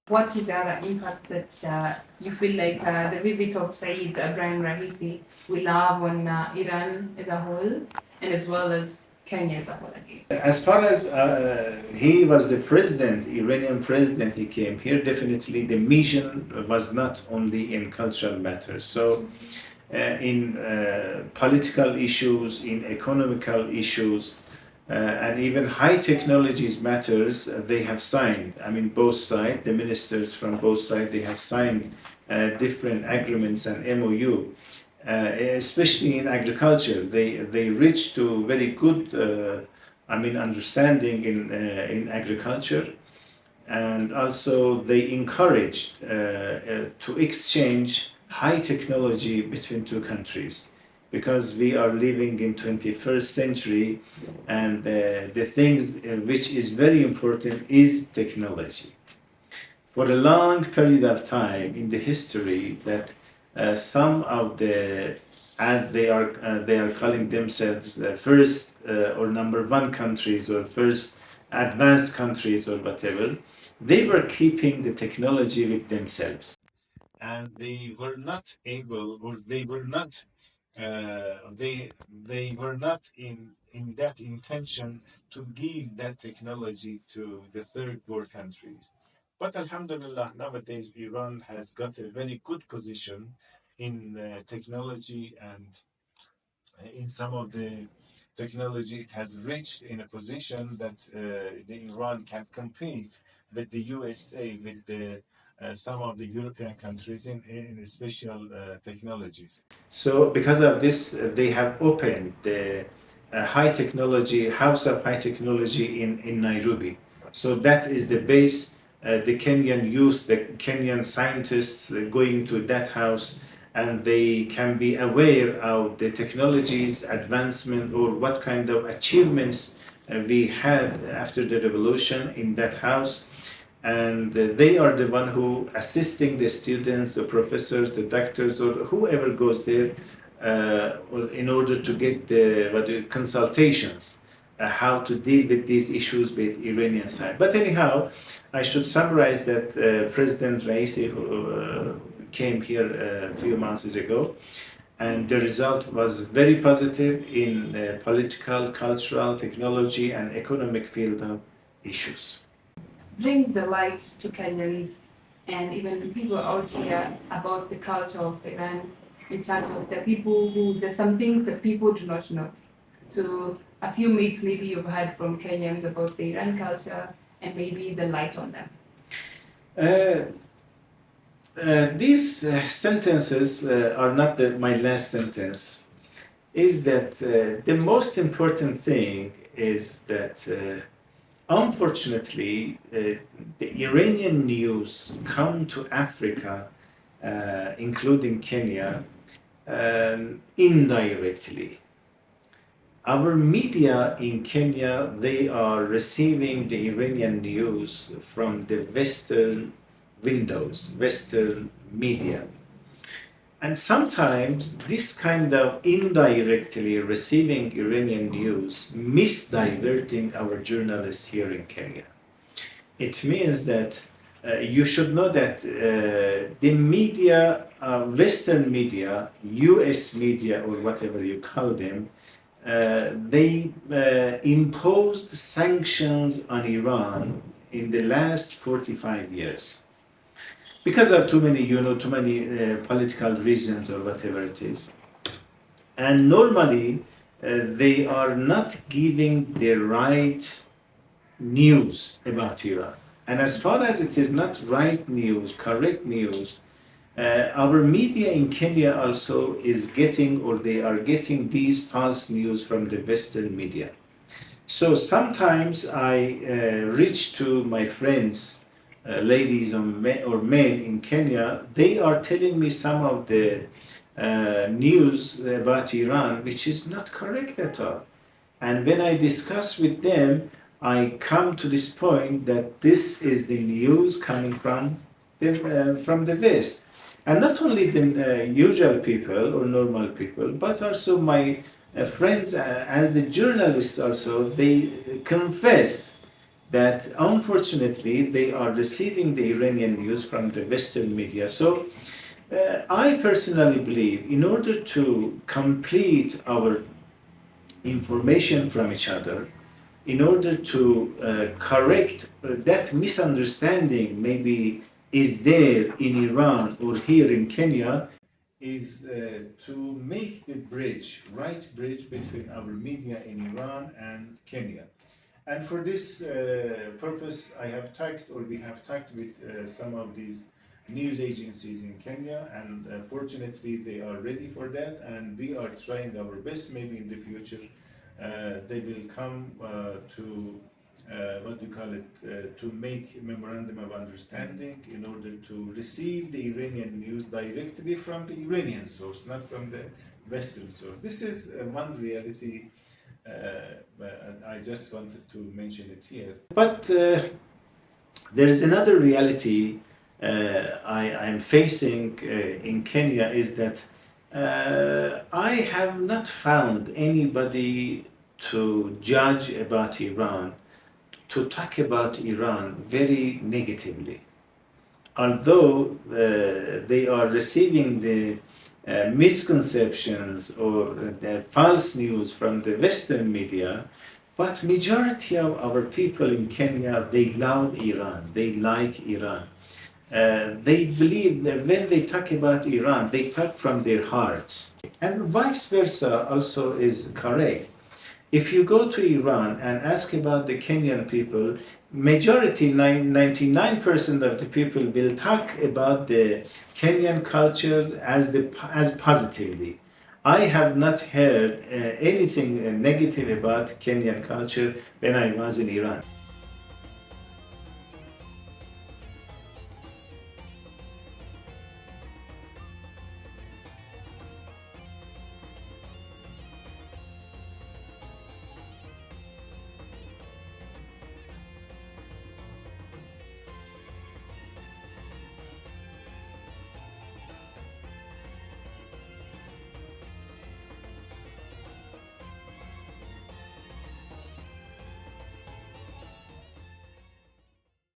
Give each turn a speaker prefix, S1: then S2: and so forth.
S1: What is the other impact that you feel like the visit of Seyyid Ebrahim Raisi will have on Iran as a whole, and as well as Kenya as a whole again?
S2: As far as he was the president, Iranian president, he came here, definitely the mission was not only in cultural matters. So in political issues, in economical issues, and even high technologies matters, they have signed. I mean, both sides, the ministers from both sides, they have signed different agreements and MoU. Especially in agriculture, they reached to very good, understanding in agriculture, and also they encouraged to exchange high technology between two countries, because we are living in 21st century, and the things which is very important is technology. For a long period of time in the history, that some of the and they are calling themselves the first or number one countries, or first advanced countries, or whatever, they were keeping the technology with themselves, and they were not able, or they were not they were not in that intention to give that technology to the third world countries. But Alhamdulillah, nowadays Iran has got a very good position in technology, and in some of the technology it has reached in a position that the Iran can compete with the USA, with the some of the European countries in special technologies. So because of this, they have opened the high technology house of high technology in Nairobi. So that is the base. The Kenyan youth, the Kenyan scientists going to that house, and they can be aware of the technologies advancement, or what kind of achievements we had after the revolution in that house. And they are the one who assisting the students, the professors, the doctors, or whoever goes there in order to get the consultations, how to deal with these issues with Iranian side. But anyhow, I should summarize that President Raisi came here a few months ago, and the result was very positive in political, cultural, technology, and economic field of issues.
S1: Bring the light to Kenyans and even people out here about the culture of Iran, in terms of the people who, there's some things that people do not know. So a few myths maybe you've heard from Kenyans about the Iran culture, and maybe the light on them.
S2: These sentences are not my last sentence. Is that the most important thing is that unfortunately the Iranian news come to Africa, including Kenya, indirectly. Our media in Kenya, they are receiving the Iranian news from the Western windows, Western media. And sometimes this kind of indirectly receiving Iranian news misdiverting our journalists here in Kenya. It means that you should know that the media, Western media, US media, or whatever you call them, they imposed sanctions on Iran in the last 45 years, because of too many political reasons, or whatever it is. And normally, they are not giving the right news about Iran. And as far as it is not right news, correct news, our media in Kenya also is getting, or they are getting, these false news from the Western media. So sometimes I reach to my friends, ladies or men in Kenya. They are telling me some of the news about Iran, which is not correct at all. And when I discuss with them, I come to this point that this is the news coming from the West. And not only the usual people or normal people, but also my friends, as the journalists also, they confess that unfortunately they are receiving the Iranian news from the Western media. So I personally believe in order to complete our information from each other, in order to correct that misunderstanding maybe is there in Iran or here in Kenya, is to make the bridge, right bridge between our media in Iran and Kenya. And for this purpose, I have talked, or we have talked with some of these news agencies in Kenya, and fortunately they are ready for that, and we are trying our best. Maybe in the future they will come to what do you call it, to make memorandum of understanding in order to receive the Iranian news directly from the Iranian source, not from the Western source. This is one reality. And I just wanted to mention it here. But there is another reality I'm facing in Kenya, is that I have not found anybody to judge about Iran, to talk about Iran very negatively. Although they are receiving the misconceptions or the false news from the Western media, but majority of our people in Kenya, they love Iran, they like Iran. They believe that when they talk about Iran, they talk from their hearts. And vice versa also is correct. If you go to Iran and ask about the Kenyan people, majority, 99% of the people will talk about the Kenyan culture as positively. I have not heard anything negative about Kenyan culture when I was in Iran.